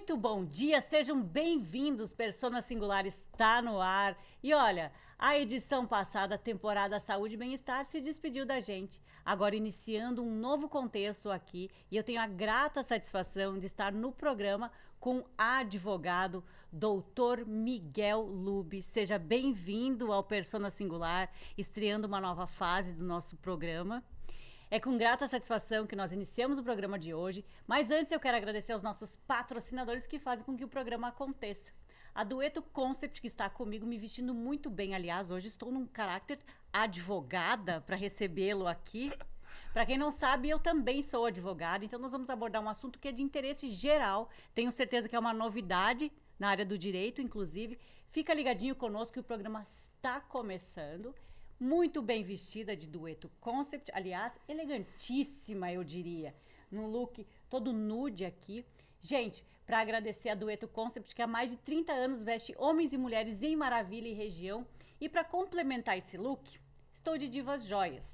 Muito bom dia, sejam bem-vindos, Persona Singular está no ar. E olha, a edição passada, temporada Saúde e Bem-Estar, se despediu da gente. Agora iniciando um novo contexto aqui, e eu tenho a grata satisfação de estar no programa com a advogado Dr. Miguel Lube. Seja bem-vindo ao Persona Singular, estreando uma nova fase do nosso programa. É com grata satisfação que nós iniciamos o programa de hoje, mas antes eu quero agradecer aos nossos patrocinadores que fazem com que o programa aconteça. A Dueto Concept, que está comigo, me vestindo muito bem. Aliás, hoje estou num caráter advogada para recebê-lo aqui. Para quem não sabe, eu também sou advogada, então nós vamos abordar um assunto que é de interesse geral. Tenho certeza que é uma novidade na área do direito, inclusive. Fica ligadinho conosco que o programa está começando. Muito bem vestida de Dueto Concept, aliás, elegantíssima, eu diria. Num look todo nude aqui. Gente, para agradecer a Dueto Concept, que há mais de 30 anos veste homens e mulheres em Maravilha e região. E para complementar esse look, estou de Divas Joias.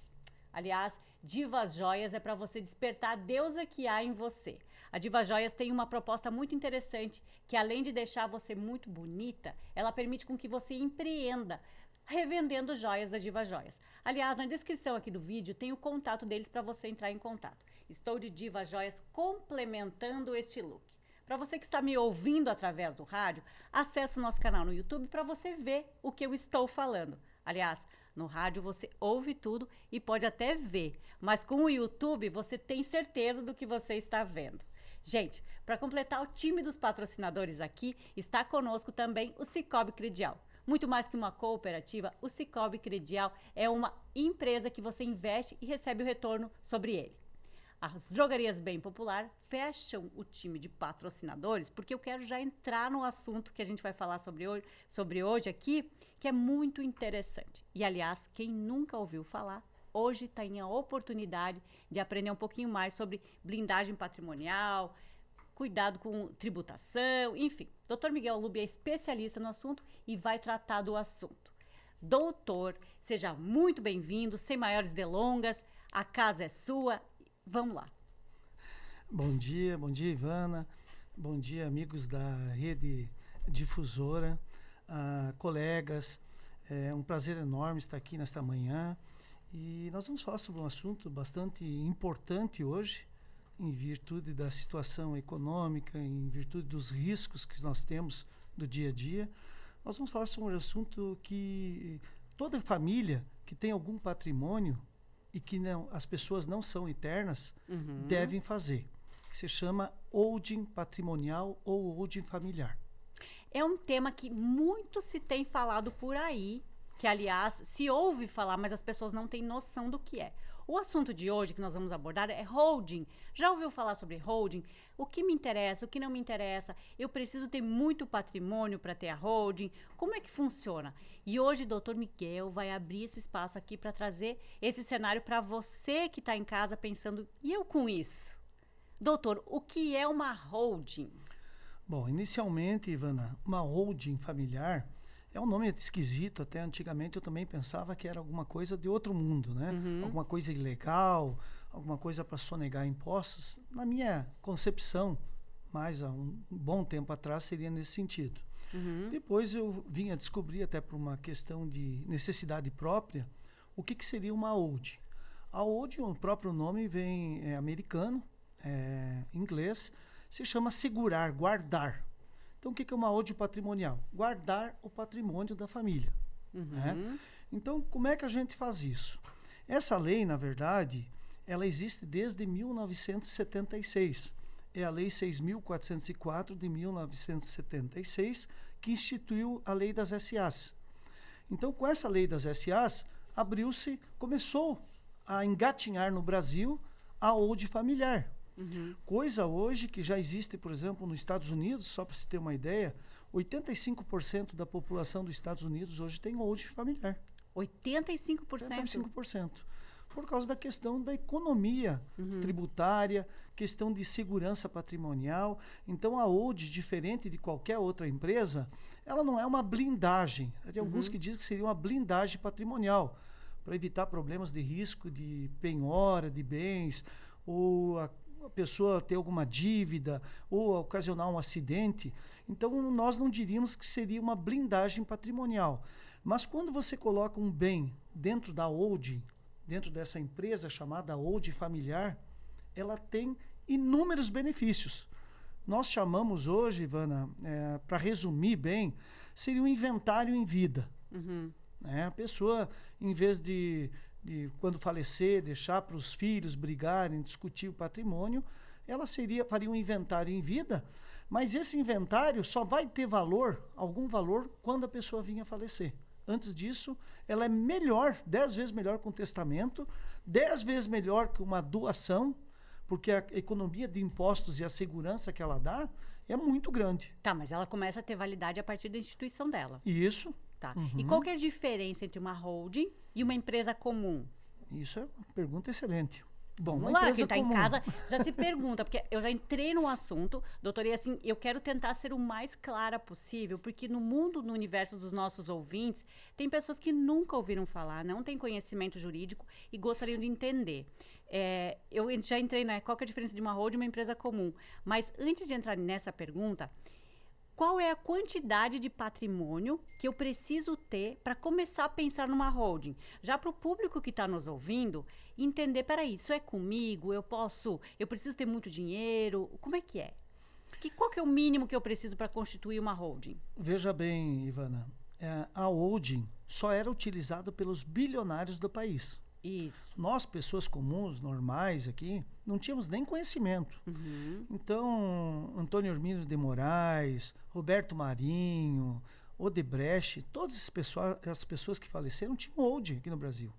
Aliás, Divas Joias é para você despertar a deusa que há em você. A Divas Joias tem uma proposta muito interessante, que além de deixar você muito bonita, ela permite com que você empreenda, revendendo joias da Divas Joias. Aliás, na descrição aqui do vídeo tem o contato deles para você entrar em contato. Estou de Divas Joias complementando este look. Para você que está me ouvindo através do rádio, acesse o nosso canal no YouTube para você ver o que eu estou falando. Aliás, no rádio você ouve tudo e pode até ver, mas com o YouTube você tem certeza do que você está vendo. Gente, para completar o time dos patrocinadores aqui, está conosco também o Cicobi Credial. Muito mais que uma cooperativa, o Cicobi Credial é uma empresa que você investe e recebe o retorno sobre ele. As drogarias Bem Popular fecham o time de patrocinadores, porque eu quero já entrar no assunto que a gente vai falar sobre hoje aqui, que é muito interessante. E, aliás, quem nunca ouviu falar, hoje tem a oportunidade de aprender um pouquinho mais sobre blindagem patrimonial, cuidado com tributação, enfim. Dr. Miguel Lube é especialista no assunto e vai tratar do assunto. Doutor, seja muito bem-vindo, sem maiores delongas, a casa é sua, vamos lá. Bom dia, Ivana, bom dia, amigos da Rede Difusora, colegas, é um prazer enorme estar aqui nesta manhã e nós vamos falar sobre um assunto bastante importante hoje, em virtude da situação econômica, em virtude dos riscos que nós temos do dia a dia. Nós vamos falar sobre um assunto que toda família que tem algum patrimônio e que as pessoas não são eternas, devem fazer, que se chama holding patrimonial ou holding familiar. É um tema que muito se tem falado por aí, que, aliás, se ouve falar, mas as pessoas não têm noção do que é. O assunto de hoje que nós vamos abordar é holding. Já ouviu falar sobre holding? O que me interessa, o que não me interessa? Eu preciso ter muito patrimônio para ter a holding? Como é que funciona? E hoje o Dr. Miguel vai abrir esse espaço aqui para trazer esse cenário para você que está em casa pensando, e eu com isso? Doutor, o que é uma holding? Bom, inicialmente, Ivana, uma holding familiar é um nome esquisito, até antigamente eu também pensava que era alguma coisa de outro mundo, né? Alguma coisa ilegal, alguma coisa para sonegar impostos. Na minha concepção, mais há um bom tempo atrás, seria nesse sentido. Depois eu vim a descobrir, até por uma questão de necessidade própria, o que seria uma holding. A holding, o próprio nome vem americano, inglês, se chama segurar, guardar. Então, o que é uma holding patrimonial? Guardar o patrimônio da família. Né? Então, como é que a gente faz isso? Essa lei, na verdade, ela existe desde 1976. É a Lei 6.404 de 1976, que instituiu a Lei das SAs. Então, com essa Lei das SAs, começou a engatinhar no Brasil a holding familiar. Coisa hoje que já existe, por exemplo, nos Estados Unidos, só para se ter uma ideia, 85% da população dos Estados Unidos hoje tem holding familiar. 85%? 85%. Por causa da questão da economia tributária, questão de segurança patrimonial. Então, a holding, diferente de qualquer outra empresa, ela não é uma blindagem. Tem alguns que dizem que seria uma blindagem patrimonial, para evitar problemas de risco de penhora de bens, ou a pessoa ter alguma dívida ou ocasionar um acidente, então nós não diríamos que seria uma blindagem patrimonial. Mas quando você coloca um bem dentro da holding, dentro dessa empresa chamada holding familiar, ela tem inúmeros benefícios. Nós chamamos hoje, Ivana, para resumir bem, seria um inventário em vida. A pessoa, em vez de quando falecer, deixar para os filhos brigarem, discutir o patrimônio, ela faria um inventário em vida, mas esse inventário só vai ter valor, algum valor, quando a pessoa vinha a falecer. Antes disso, ela é melhor, 10 vezes melhor que um testamento, 10 vezes melhor que uma doação, porque a economia de impostos e a segurança que ela dá é muito grande. Tá, mas ela começa a ter validade a partir da instituição dela. Isso. Tá. E qual que é a diferença entre uma holding e uma empresa comum? Isso é uma pergunta excelente. Bom, Vamos lá, quem está em casa já se pergunta, porque eu já entrei no assunto, doutora, e assim, eu quero tentar ser o mais clara possível, porque no mundo, no universo dos nossos ouvintes, tem pessoas que nunca ouviram falar, não têm conhecimento jurídico e gostariam de entender. Eu já entrei, né? Qual que é a diferença de uma holding e uma empresa comum? Mas antes de entrar nessa pergunta, qual é a quantidade de patrimônio que eu preciso ter para começar a pensar numa holding? Já para o público que está nos ouvindo, entender, peraí, isso é comigo? Eu preciso ter muito dinheiro? Como é que é? Qual que é o mínimo que eu preciso para constituir uma holding? Veja bem, Ivana, a holding só era utilizada pelos bilionários do país. Isso. Nós, pessoas comuns, normais aqui, não tínhamos nem conhecimento. Então, Antônio Hermínio de Moraes, Roberto Marinho, Odebrecht, todas as pessoas que faleceram tinham holding aqui no Brasil.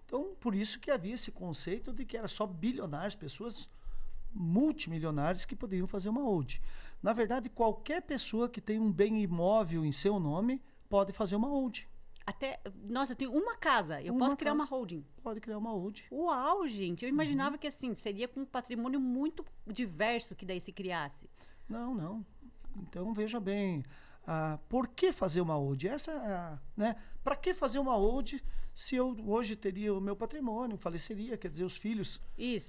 Então, por isso que havia esse conceito de que era só bilionários, pessoas multimilionárias que poderiam fazer uma holding. Na verdade, qualquer pessoa que tem um bem imóvel em seu nome pode fazer uma holding. Nossa, eu tenho uma casa, eu posso criar uma holding. Pode criar uma holding. Uau, gente, eu imaginava que assim, seria com um patrimônio muito diverso que daí se criasse. Não. Então, veja bem, por que fazer uma holding? Para que fazer uma holding se eu hoje teria o meu patrimônio, faleceria, quer dizer, os filhos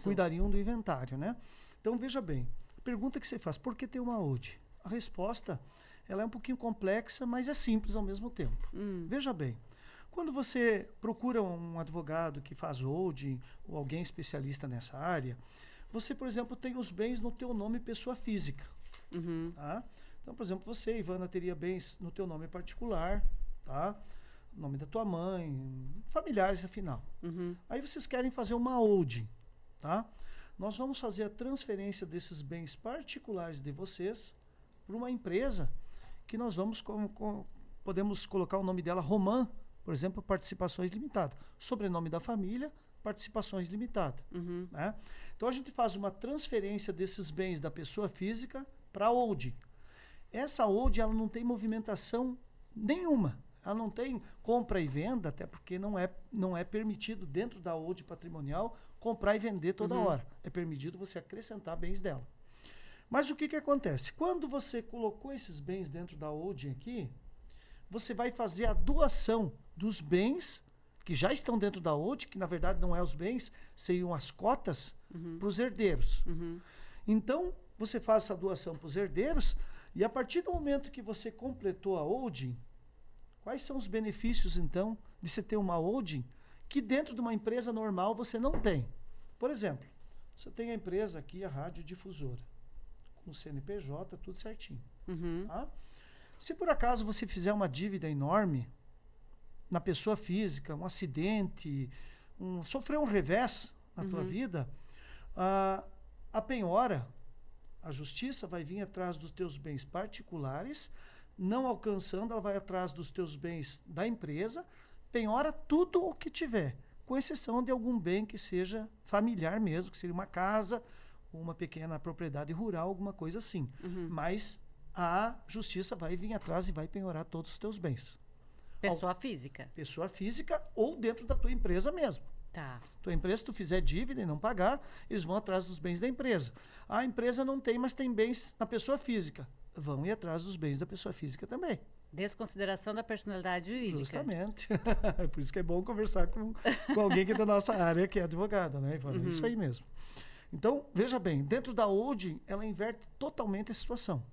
cuidariam do inventário, né? Então, veja bem, a pergunta que você faz, por que ter uma holding? A resposta ela é um pouquinho complexa, mas é simples ao mesmo tempo. Veja bem, quando você procura um advogado que faz holding ou alguém especialista nessa área, você, por exemplo, tem os bens no teu nome pessoa física. Tá? Então, por exemplo, você, Ivana, teria bens no teu nome particular, tá? Nome da tua mãe, familiares, afinal. Aí vocês querem fazer uma holding, tá? Nós vamos fazer a transferência desses bens particulares de vocês para uma empresa que nós vamos, podemos colocar o nome dela, Roman, por exemplo, Participações Limitada. Sobrenome da família, Participações Limitada. Né? Então, a gente faz uma transferência desses bens da pessoa física para a holding. Essa holding, ela não tem movimentação nenhuma. Ela não tem compra e venda, até porque não é permitido dentro da holding patrimonial comprar e vender toda hora. É permitido você acrescentar bens dela. Mas o que acontece? Quando você colocou esses bens dentro da holding aqui, você vai fazer a doação dos bens que já estão dentro da holding, que na verdade não é os bens, seriam as cotas, para os herdeiros. Então, você faz essa doação para os herdeiros e a partir do momento que você completou a holding, quais são os benefícios, então, de você ter uma holding que dentro de uma empresa normal você não tem? Por exemplo, você tem a empresa aqui, a radiodifusora, com o CNPJ, tudo certinho. Tá? Se por acaso você fizer uma dívida enorme na pessoa física, um acidente, sofrer um revés na tua vida, a penhora, a justiça vai vir atrás dos teus bens particulares, não alcançando, ela vai atrás dos teus bens da empresa, penhora tudo o que tiver, com exceção de algum bem que seja familiar mesmo, que seria uma casa, uma pequena propriedade rural, alguma coisa assim. Mas a justiça vai vir atrás e vai penhorar todos os teus bens. Pessoa física. Pessoa física ou dentro da tua empresa mesmo. Tá. Tua empresa, se tu fizer dívida e não pagar, eles vão atrás dos bens da empresa. A empresa não tem, mas tem bens na pessoa física. Vão ir atrás dos bens da pessoa física também. Desconsideração da personalidade jurídica. Justamente. Por isso que é bom conversar com alguém que é da nossa área, que é advogada, né, Ivana? Isso aí mesmo. Então, veja bem, dentro da holding, ela inverte totalmente a situação.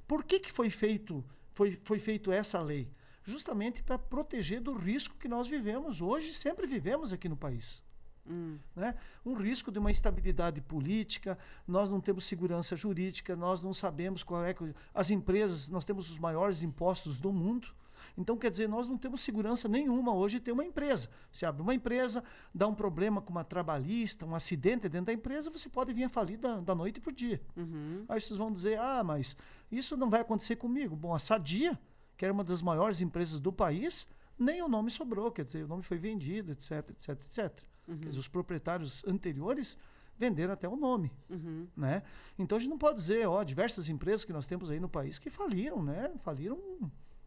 Por que foi feito essa lei? Justamente para proteger do risco que nós vivemos hoje e sempre vivemos aqui no país. Né? Um risco de uma instabilidade política, nós não temos segurança jurídica, nós não sabemos qual é... As empresas, nós temos os maiores impostos do mundo, então quer dizer, nós não temos segurança nenhuma hoje de ter uma empresa. Você abre uma empresa, dá um problema com uma trabalhista, um acidente dentro da empresa, você pode vir a falir da noite para o dia. Aí vocês vão dizer, mas isso não vai acontecer comigo. Bom, a Sadia, que era uma das maiores empresas do país, nem o nome sobrou, quer dizer, o nome foi vendido, etc, etc, etc. Quer dizer, os proprietários anteriores venderam até o nome. Né? Então a gente não pode dizer, diversas empresas que nós temos aí no país que faliram, né? Faliram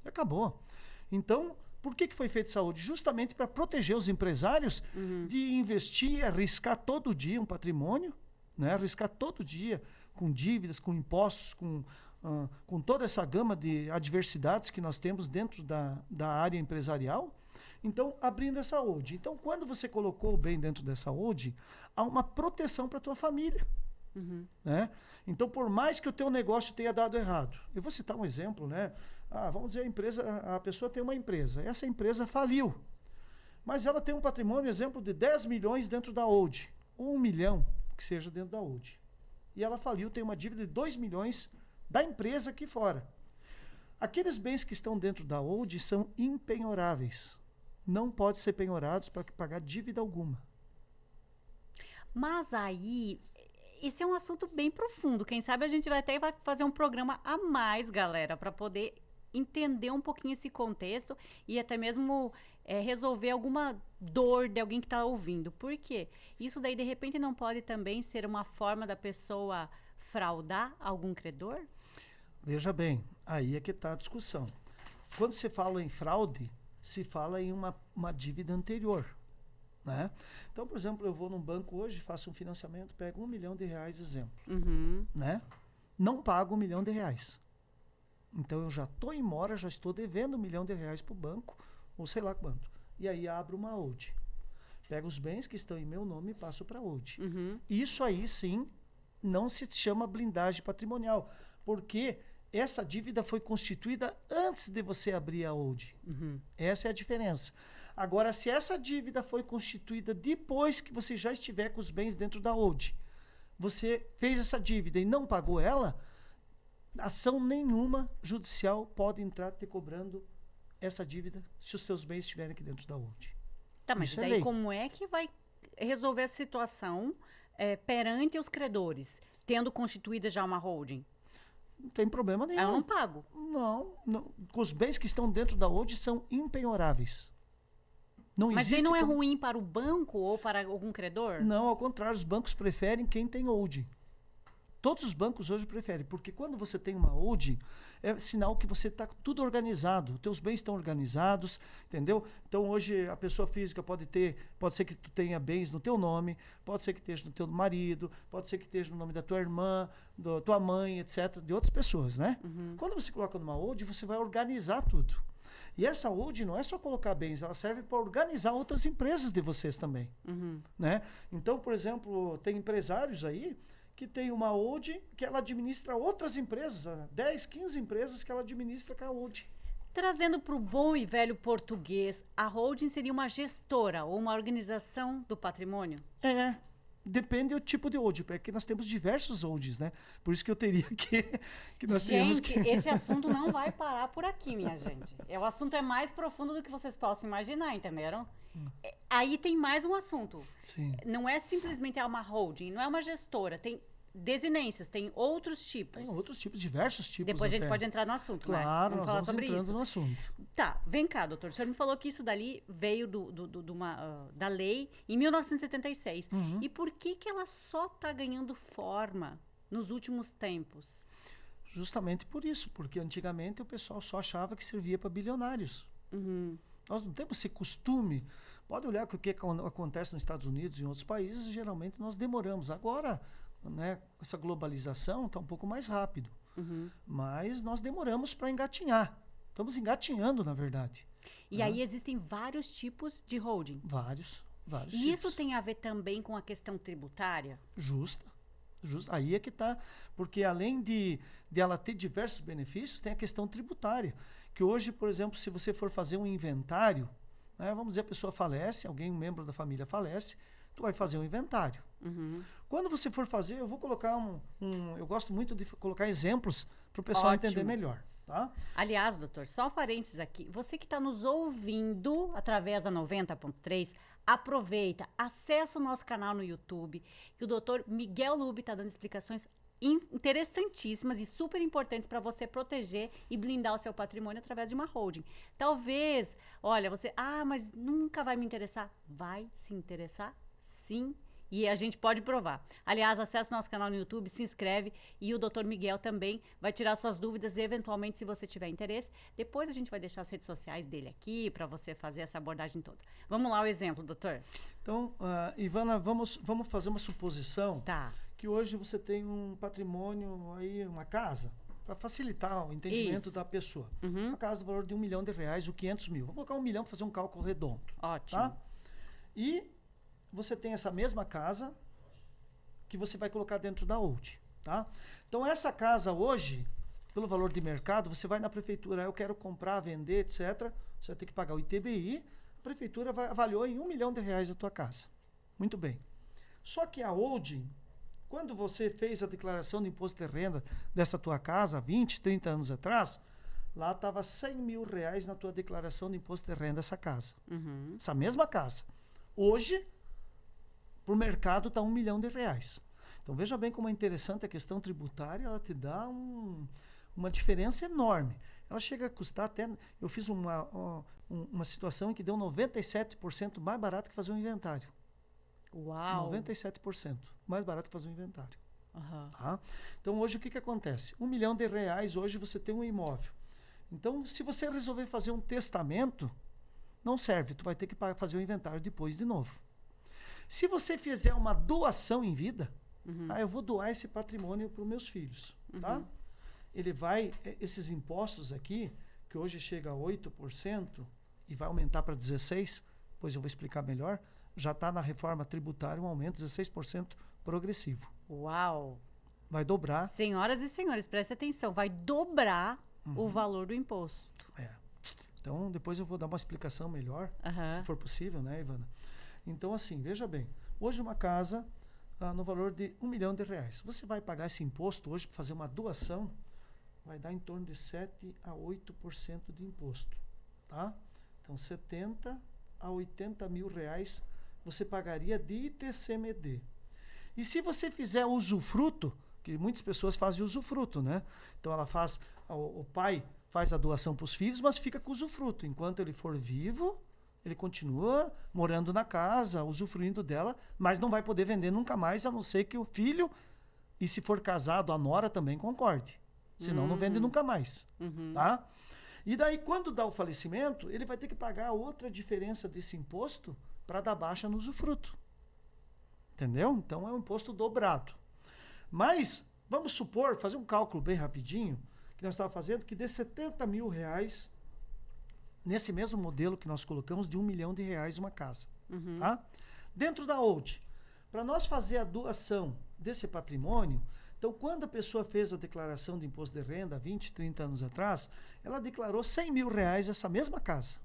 e acabou. Então, por que foi feita saúde? Justamente para proteger os empresários de investir, arriscar todo dia um patrimônio, né? Arriscar todo dia com dívidas, com impostos, com toda essa gama de adversidades que nós temos dentro da área empresarial. Então, abrindo essa holding. Então, quando você colocou o bem dentro dessa holding, há uma proteção para a tua família. Né? Então, por mais que o teu negócio tenha dado errado, eu vou citar um exemplo, né? Vamos dizer, a pessoa tem uma empresa, essa empresa faliu, mas ela tem um patrimônio, exemplo, de 10 milhões dentro da holding, ou 1 milhão que seja dentro da holding. E ela faliu, tem uma dívida de 2 milhões da empresa aqui fora. Aqueles bens que estão dentro da holding são impenhoráveis. Não podem ser penhorados para pagar dívida alguma. Mas aí, esse é um assunto bem profundo. Quem sabe a gente vai fazer um programa a mais, galera, para poder entender um pouquinho esse contexto e até mesmo resolver alguma dor de alguém que está ouvindo. Por quê? Isso daí, de repente, não pode também ser uma forma da pessoa fraudar algum credor? Veja bem, aí é que está a discussão. Quando se fala em fraude, se fala em uma dívida anterior. Né? Então, por exemplo, eu vou num banco hoje, faço um financiamento, pego R$1 milhão, exemplo. Né? Não pago R$1 milhão. Então, eu já estou em mora, já estou devendo R$1 milhão para o banco, ou sei lá quanto. E aí abro uma holding. Pego os bens que estão em meu nome e passo para a holding. Isso aí, sim, não se chama blindagem patrimonial, porque essa dívida foi constituída antes de você abrir a holding. Essa é a diferença. Agora, se essa dívida foi constituída depois que você já estiver com os bens dentro da holding, você fez essa dívida e não pagou ela, ação nenhuma judicial pode entrar te cobrando essa dívida se os seus bens estiverem aqui dentro da holding. Tá, mas daí lei. Como é que vai resolver a situação perante os credores, tendo constituída já uma holding? Não tem problema nenhum. Eu não pago. Não. Os bens que estão dentro da holding são impenhoráveis. Mas aí não é ruim para o banco ou para algum credor? Não, ao contrário, os bancos preferem quem tem holding. Todos os bancos hoje preferem, porque quando você tem uma holding, é sinal que você está tudo organizado, os teus bens estão organizados, entendeu? Então hoje a pessoa física pode ser que tu tenha bens no teu nome, pode ser que esteja no teu marido, pode ser que esteja no nome da tua irmã, da tua mãe, etc., de outras pessoas, né? Quando você coloca numa holding, você vai organizar tudo. E essa holding não é só colocar bens, ela serve para organizar outras empresas de vocês também. Né? Então, por exemplo, tem empresários aí que tem uma holding que ela administra outras empresas, 10, 15 empresas que ela administra com a holding. Trazendo para o bom e velho português, a holding seria uma gestora ou uma organização do patrimônio? Depende do tipo de holding, porque nós temos diversos holdings, né? Por isso que eu teria que nós temos que... esse assunto não vai parar por aqui, minha gente. O assunto é mais profundo do que vocês possam imaginar, entenderam? Aí tem mais um assunto. Sim. Não é simplesmente uma holding, não é uma gestora, tem desinências, tem outros tipos. Tem outros tipos, diversos tipos. Depois a gente pode entrar no assunto, né? Claro, vamos nós falar sobre entrando isso. no assunto. Tá, vem cá, doutor. O senhor me falou que isso dali veio da lei em 1976. E por que ela só está ganhando forma nos últimos tempos? Justamente por isso, porque antigamente o pessoal só achava que servia para bilionários. Nós não temos esse costume. Pode olhar o que acontece nos Estados Unidos e em outros países, geralmente nós demoramos. Agora, né, essa globalização está um pouco mais rápido. Mas nós demoramos para engatinhar. Estamos engatinhando, na verdade. E aí existem vários tipos de holding? Vários. Vários E tipos. isso tem a ver também com a questão tributária? Justa. Aí é que está. Porque além de ela ter diversos benefícios, tem a questão tributária. Que hoje, por exemplo, se você for fazer um inventário, né, vamos dizer, a pessoa falece, um membro da família falece, tu vai fazer um inventário. Uhum. Quando você for fazer, eu vou colocar eu gosto muito de colocar exemplos para o pessoal entender melhor. Tá? Aliás, doutor, só um parênteses aqui. Você que está nos ouvindo através da 90.3, aproveita, acessa o nosso canal no YouTube, que o doutor Miguel Lube está dando explicações interessantíssimas e super importantes para você proteger e blindar o seu patrimônio através de uma holding. Talvez, olha, mas nunca vai me interessar. Vai se interessar? Sim. E a gente pode provar. Aliás, acesse o nosso canal no YouTube, se inscreve e o Dr. Miguel também vai tirar suas dúvidas e, eventualmente, se você tiver interesse, depois a gente vai deixar as redes sociais dele aqui para você fazer essa abordagem toda. Vamos lá o exemplo, doutor. Então, Ivana, vamos fazer uma suposição que hoje você tem um patrimônio aí, uma casa, para facilitar o entendimento da pessoa. Uhum. Uma casa do valor de R$1 milhão ou 500 mil. Vamos colocar 1 milhão para fazer um cálculo redondo. Ótimo. Tá? E você tem essa mesma casa que você vai colocar dentro da holding, tá? Então, essa casa hoje, pelo valor de mercado, você vai na prefeitura, eu quero comprar, vender, etc. Você vai ter que pagar o ITBI, a prefeitura avaliou em R$1 milhão a tua casa. Muito bem. Só que a holding, quando você fez a declaração de imposto de renda dessa tua casa, 20, 30 anos atrás, lá estava R$100 mil na tua declaração de imposto de renda dessa casa. Uhum. Essa mesma casa. Hoje, para o mercado está R$1 milhão. Então veja bem como é interessante a questão tributária, ela te dá uma diferença enorme. Ela chega a custar até, eu fiz uma situação em que deu 97% mais barato que fazer um inventário. Uau! 97% mais barato que fazer um inventário. Uhum. Tá? Então hoje o que acontece? R$1 milhão hoje você tem um imóvel. Então se você resolver fazer um testamento, não serve, tu vai ter que fazer o inventário depois de novo. Se você fizer uma doação em vida, eu vou doar esse patrimônio para os meus filhos, tá? Ele esses impostos aqui, que hoje chega a 8% e vai aumentar para 16%, depois eu vou explicar melhor, já está na reforma tributária um aumento de 16% progressivo. Uau! Vai dobrar. Senhoras e senhores, prestem atenção, vai dobrar o valor do imposto. Então, depois eu vou dar uma explicação melhor, se for possível, né, Ivana? Então, assim, veja bem, hoje uma casa no valor de R$1 milhão. Você vai pagar esse imposto hoje para fazer uma doação, vai dar em torno de 7 a 8% de imposto, tá? Então, 70 a 80 mil reais você pagaria de ITCMD. E se você fizer usufruto, que muitas pessoas fazem usufruto, né? Então, o pai faz a doação para os filhos, mas fica com usufruto. Enquanto ele for vivo, ele continua morando na casa, usufruindo dela, mas não vai poder vender nunca mais, a não ser que o filho, e se for casado, a nora também concorde. Senão não vende nunca mais. Tá? E daí, quando dá o falecimento, ele vai ter que pagar outra diferença desse imposto para dar baixa no usufruto. Entendeu? Então, é um imposto dobrado. Mas, vamos supor, fazer um cálculo bem rapidinho, que nós estávamos fazendo, que dê R$70 mil nesse mesmo modelo que nós colocamos de R$1 milhão uma casa. Tá? Dentro da holding, para nós fazer a doação desse patrimônio, então quando a pessoa fez a declaração de imposto de renda 20, 30 anos atrás, ela declarou R$100 mil essa mesma casa.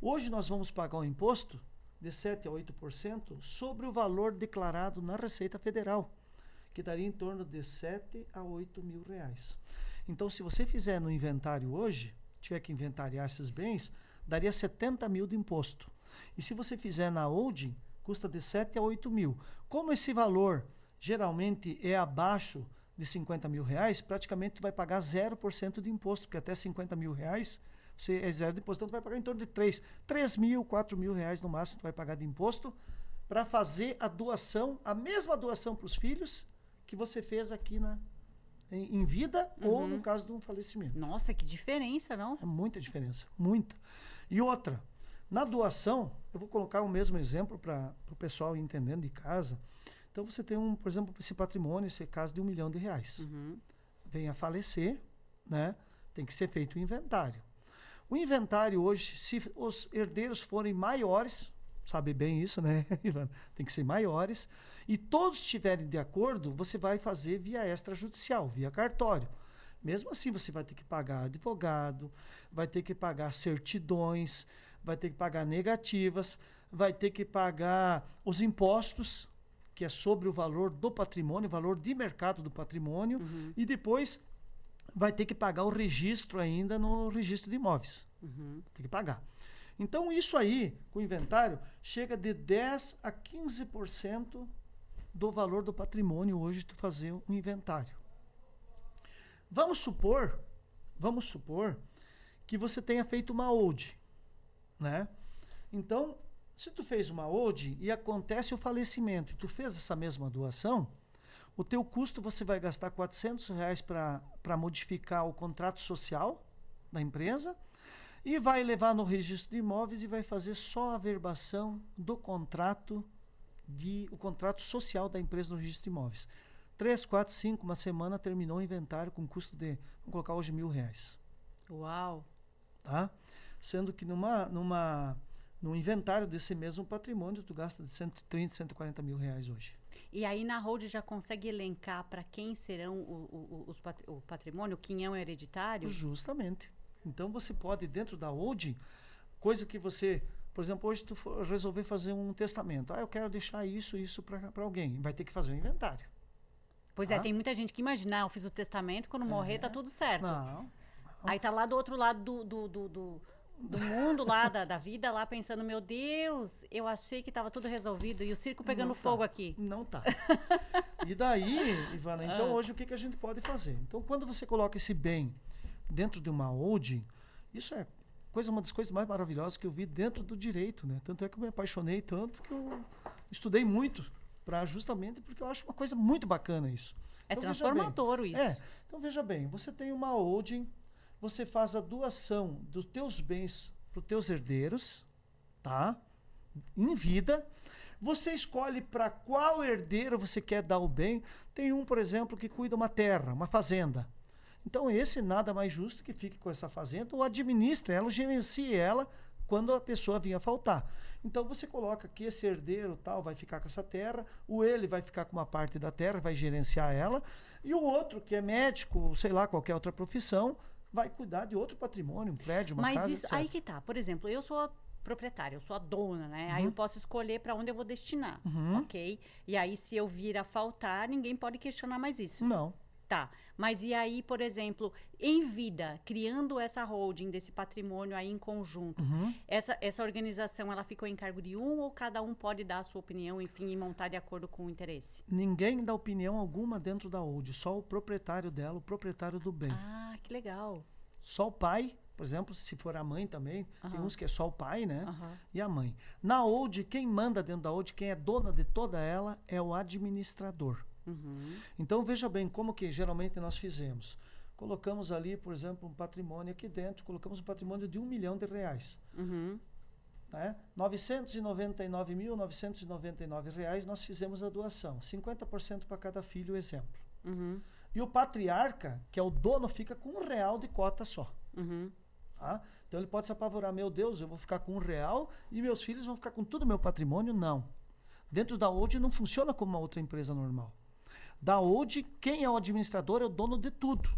Hoje nós vamos pagar um imposto de 7 a 8% sobre o valor declarado na Receita Federal, que daria em torno de 7 a 8 mil reais. Então, se você fizer no inventário hoje, tiver que inventariar esses bens, daria 70 mil de imposto. E se você fizer na holding, custa de 7 a 8 mil. Como esse valor geralmente é abaixo de 50 mil reais, praticamente vai pagar 0% de imposto, porque até 50 mil reais você é zero de imposto. Então, tu vai pagar em torno de 3 mil, 4 mil reais no máximo, tu vai pagar de imposto para fazer a doação, a mesma doação para os filhos que você fez aqui em vida ou no caso de um falecimento. Nossa, que diferença, não? É muita diferença, muita. E outra, na doação, eu vou colocar o mesmo exemplo para o pessoal ir entendendo de casa. Então, você tem, por exemplo, esse patrimônio, esse caso de R$1 milhão. Vem a falecer, né? Tem que ser feito o inventário. O inventário hoje, se os herdeiros forem maiores, sabe bem isso, né, Ivan? Tem que ser maiores. E todos estiverem de acordo, você vai fazer via extrajudicial, via cartório. Mesmo assim, você vai ter que pagar advogado, vai ter que pagar certidões, vai ter que pagar negativas, vai ter que pagar os impostos, que é sobre o valor do patrimônio, o valor de mercado do patrimônio, e depois vai ter que pagar o registro ainda no registro de imóveis. Tem que pagar. Então, isso aí, com o inventário, chega de 10% a 15% do valor do patrimônio hoje tu fazer um inventário. Vamos supor que você tenha feito uma OLD, né? Então, se tu fez uma OLD e acontece o falecimento e tu fez essa mesma doação, o teu custo você vai gastar R$400 para modificar o contrato social da empresa e vai levar no registro de imóveis e vai fazer só a averbação do contrato o contrato social da empresa no registro de imóveis. 3, 4, 5, uma semana terminou o inventário com custo de, vamos colocar hoje, R$1.000. Uau! Tá? Sendo que no inventário desse mesmo patrimônio, tu gasta de 130, 140 mil reais hoje. E aí na Hold já consegue elencar para quem serão o patrimônio, o quinhão hereditário? Justamente. Então você pode, dentro da Hold, coisa que você, por exemplo, hoje tu resolver fazer um testamento. Eu quero deixar isso para alguém. Vai ter que fazer um inventário. Pois é, tem muita gente que imagina, eu fiz o testamento, quando morrer tá tudo certo. Não. Aí tá lá do outro lado do mundo lá, da vida lá, pensando, meu Deus, eu achei que tava tudo resolvido e o circo pegando fogo aqui. Não tá. E daí, Ivana, então hoje o que a gente pode fazer? Então, quando você coloca esse bem dentro de uma holding, isso é uma das coisas mais maravilhosas que eu vi dentro do direito, né? Tanto é que eu me apaixonei tanto que eu estudei muito, justamente porque eu acho uma coisa muito bacana isso. É então, transformador isso. Então veja bem, você tem uma holding, você faz a doação dos teus bens para os teus herdeiros, tá? Em vida. Você escolhe para qual herdeiro você quer dar o bem. Tem um, por exemplo, que cuida uma terra, uma fazenda. Então esse nada mais justo que fique com essa fazenda ou administre ela, ou gerencie ela quando a pessoa vinha a faltar. Então você coloca que esse herdeiro tal vai ficar com essa terra, ele vai ficar com uma parte da terra, vai gerenciar ela, e o outro, que é médico, sei lá, qualquer outra profissão, vai cuidar de outro patrimônio, um prédio, uma casa, Mas isso, aí que tá. Por exemplo, eu sou a proprietária, eu sou a dona, né? Aí eu posso escolher para onde eu vou destinar, ok? E aí, se eu vir a faltar, ninguém pode questionar mais isso. Não. Tá, mas e aí, por exemplo, em vida, criando essa holding desse patrimônio aí em conjunto, essa organização, ela ficou em cargo de um ou cada um pode dar a sua opinião, enfim, e montar de acordo com o interesse? Ninguém dá opinião alguma dentro da holding, só o proprietário dela, o proprietário do bem. Ah, que legal. Só o pai, por exemplo, se for a mãe também, tem uns que é só o pai, né? E a mãe. Na holding, quem manda dentro da holding, quem é dona de toda ela, é o administrador. Então, veja bem como que geralmente nós fizemos. Colocamos ali, por exemplo, um patrimônio aqui dentro, colocamos um patrimônio de R$1 milhão. Né? R$999.999 nós fizemos a doação. 50% para cada filho, exemplo. E o patriarca, que é o dono, fica com R$1 de cota só. Tá? Então ele pode se apavorar, meu Deus, eu vou ficar com R$1 e meus filhos vão ficar com todo o meu patrimônio? Não. Dentro da holding não funciona como uma outra empresa normal. Da holding, quem é o administrador é o dono de tudo.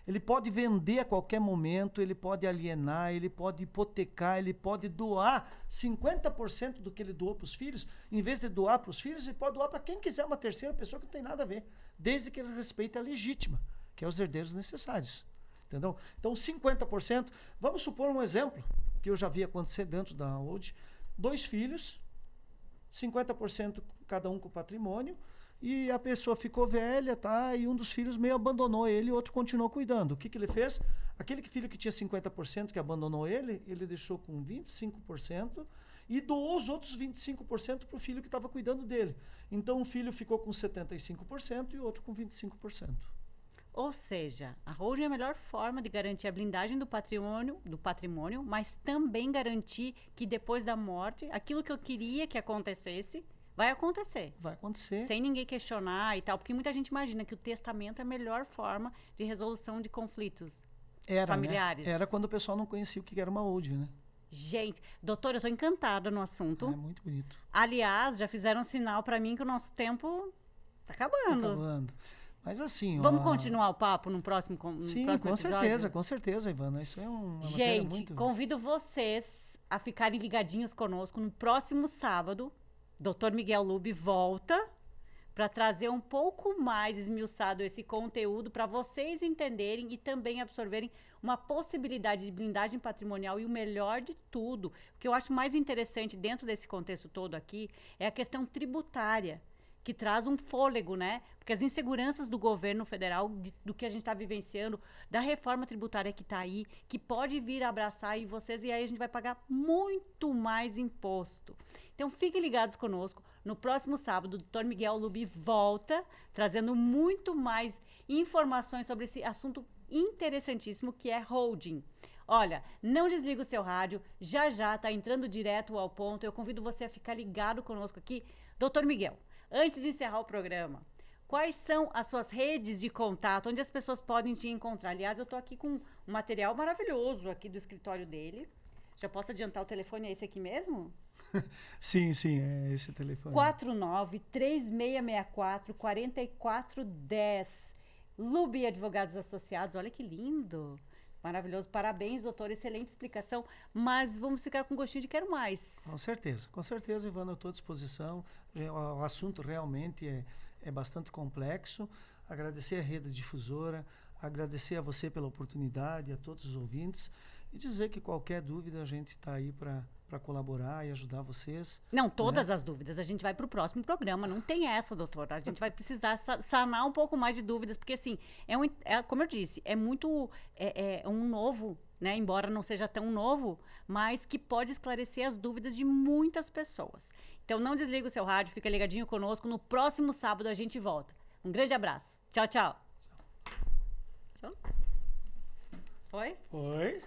Ele pode vender a qualquer momento, ele pode alienar, ele pode hipotecar, ele pode doar 50% do que ele doou para os filhos. Em vez de doar para os filhos, ele pode doar para quem quiser, uma terceira pessoa que não tem nada a ver, desde que ele respeite a legítima, que é os herdeiros necessários. Entendeu? Então, 50%, vamos supor um exemplo, que eu já vi acontecer dentro da holding, 2 filhos, 50% cada um com o patrimônio, e a pessoa ficou velha, tá? E um dos filhos meio abandonou ele e o outro continuou cuidando. O que ele fez? Aquele filho que tinha 50% que abandonou ele deixou com 25% e doou os outros 25% para o filho que estava cuidando dele. Então, um filho ficou com 75% e o outro com 25%. Ou seja, a holding é a melhor forma de garantir a blindagem do patrimônio, mas também garantir que depois da morte, aquilo que eu queria que acontecesse, vai acontecer. Vai acontecer. Sem ninguém questionar e tal, porque muita gente imagina que o testamento é a melhor forma de resolução de conflitos familiares. Né? Era quando o pessoal não conhecia o que era uma holding, né? Gente, doutor, eu tô encantada no assunto. É muito bonito. Aliás, já fizeram sinal para mim que o nosso tempo tá acabando. Tá acabando. Mas assim, Vamos continuar o papo no próximo, sim, próximo episódio? com certeza, Ivana. Isso é uma matéria Gente, muito... convido vocês a ficarem ligadinhos conosco no próximo sábado. Dr. Miguel Lube volta para trazer um pouco mais esmiuçado esse conteúdo para vocês entenderem e também absorverem uma possibilidade de blindagem patrimonial. E o melhor de tudo, o que eu acho mais interessante dentro desse contexto todo aqui, é a questão tributária, que traz um fôlego, né? Porque as inseguranças do governo federal, do que a gente está vivenciando, da reforma tributária que está aí, que pode vir a abraçar aí vocês, e aí a gente vai pagar muito mais imposto. Então, fiquem ligados conosco. No próximo sábado, o Dr. Miguel Lube volta, trazendo muito mais informações sobre esse assunto interessantíssimo que é holding. Olha, não desliga o seu rádio, já está entrando direto ao ponto. Eu convido você a ficar ligado conosco aqui. Dr. Miguel, antes de encerrar o programa, quais são as suas redes de contato, onde as pessoas podem te encontrar? Aliás, eu estou aqui com um material maravilhoso aqui do escritório dele. Já posso adiantar o telefone? É esse aqui mesmo? Sim, é esse telefone. 49-3664-4410. Lube Advogados Associados. Olha que lindo. Maravilhoso. Parabéns, doutor. Excelente explicação. Mas vamos ficar com gostinho de quero mais. Com certeza, Ivana, eu estou à disposição. O assunto realmente é bastante complexo. Agradecer a Rede Difusora, agradecer a você pela oportunidade, a todos os ouvintes, e dizer que qualquer dúvida a gente está aí para colaborar e ajudar vocês. Não, todas as dúvidas. A gente vai para o próximo programa. Não tem essa, doutor. A gente vai precisar sanar um pouco mais de dúvidas, porque, assim, como eu disse, é muito um novo, né? Embora não seja tão novo, mas que pode esclarecer as dúvidas de muitas pessoas. Então, não desliga o seu rádio, fica ligadinho conosco. No próximo sábado a gente volta. Um grande abraço. Tchau, tchau. Pronto? Foi? Foi.